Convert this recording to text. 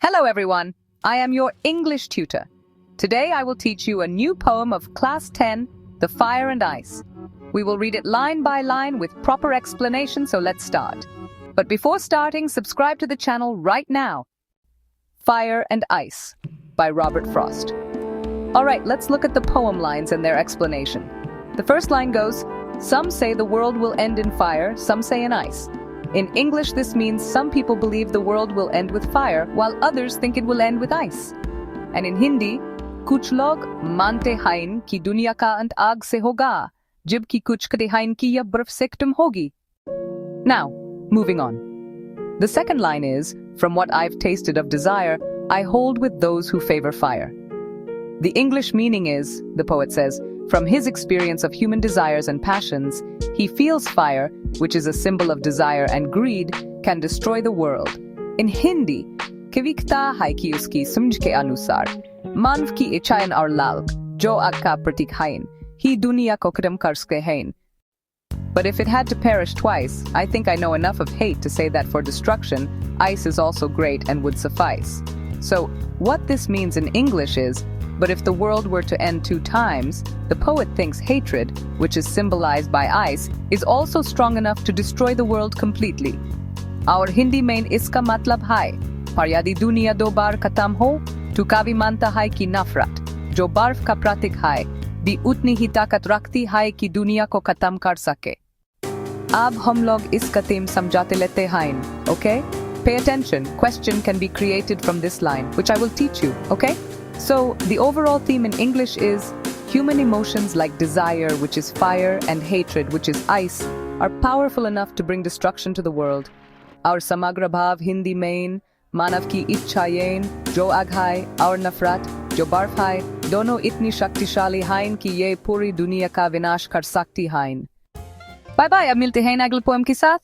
Hello everyone, I am your English tutor. Today I will teach you a new poem of Class 10, The Fire and Ice. We will read it line by line with proper explanation, so let's start. But before starting, subscribe to the channel right now. Fire and Ice by Robert Frost. Alright, let's look at the poem lines and their explanation. The first line goes, "Some say the world will end in fire, some say in ice." In English, this means some people believe the world will end with fire, while others think it will end with ice. And in Hindi, कुछ लोग मानते हैं कि दुनिया का अंत आग से होगा, जबकि कुछ कहते हैं कि यह बर्फ से खत्म होगी. Now, moving on. The second line is, "From what I've tasted of desire, I hold with those who favor fire." The English meaning is, the poet says, from his experience of human desires and passions, he feels fire, which is a symbol of desire and greed, can destroy the world. In Hindi, कविता है कि उसकी समझ के अनुसार मानव की इच्छाएं और लालच जो आग का प्रतीक हैं, ही दुनिया को खत्म कर सकते हैं. But if it had to perish twice, I think I know enough of hate to say that for destruction, ice is also great and would suffice. So, what this means in English is, but if the world were to end 2 times, the poet thinks hatred, which is symbolized by ice, is also strong enough to destroy the world completely. Our Hindi में इसका मतलब है, पर यदि दुनिया 2 बार खत्म हो, तो कभी मानता है कि नफरत, जो बर्फ का प्रतीक है, भी उतनी ही ताकत रखती है कि दुनिया को खत्म कर सके. अब हम लोग इसका थीम समझाते लेते हैं, okay? Pay attention, question can be created from this line, which I will teach you, okay? So, the overall theme in English is, human emotions like desire, which is fire, and hatred, which is ice, are powerful enough to bring destruction to the world. Our samagra bhav Hindi mein, manav ki ichchayein, jo आग है, और नफरत, जो बर्फ है, दोनों इतनी शक्तिशाली हैं कि ये पूरी दुनिया का विनाश कर सकती हैं. बाय बाय, अब मिलते हैं अगले पोएम के साथ.